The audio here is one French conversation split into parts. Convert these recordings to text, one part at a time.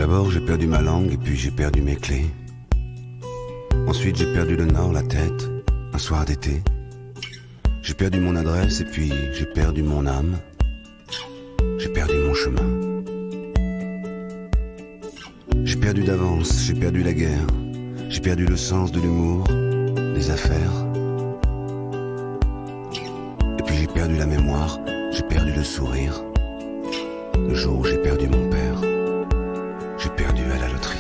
D'abord j'ai perdu ma langue et puis j'ai perdu mes clés. Ensuite j'ai perdu le nord, la tête, un soir d'été. J'ai perdu mon adresse et puis j'ai perdu mon âme. J'ai perdu mon chemin. J'ai perdu d'avance, j'ai perdu la guerre. J'ai perdu le sens de l'humour, des affaires. Et puis j'ai perdu la mémoire, j'ai perdu le sourire. Le jour où j'ai perdu mon père, j'ai perdu à la loterie.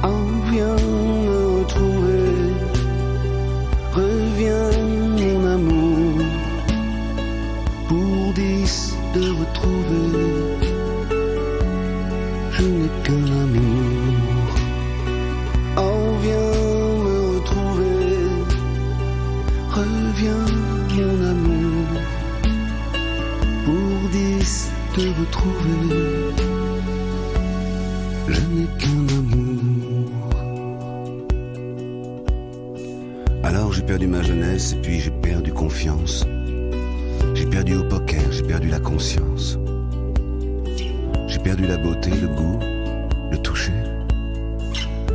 Oh, viens me retrouver, reviens mon amour, pour 10 de retrouver, je n'ai qu'un amour. Oh, viens me retrouver, reviens mon amour, pour 10 de retrouver, je n'ai qu'un amour. Alors j'ai perdu ma jeunesse et puis j'ai perdu confiance. J'ai perdu au poker, j'ai perdu la conscience. J'ai perdu la beauté, le goût, le toucher.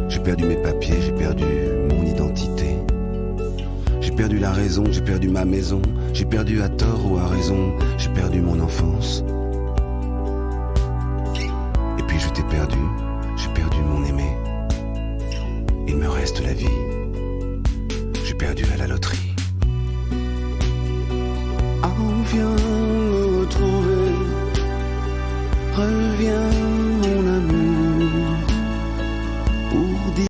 J'ai perdu mes papiers, j'ai perdu mon identité. J'ai perdu la raison, j'ai perdu ma maison. J'ai perdu à tort ou à raison, j'ai perdu mon enfance. Et puis je t'ai perdu, j'ai perdu mon aimé. Il me reste la vie. J'ai perdu à la loterie. Oh, viens me retrouver, reviens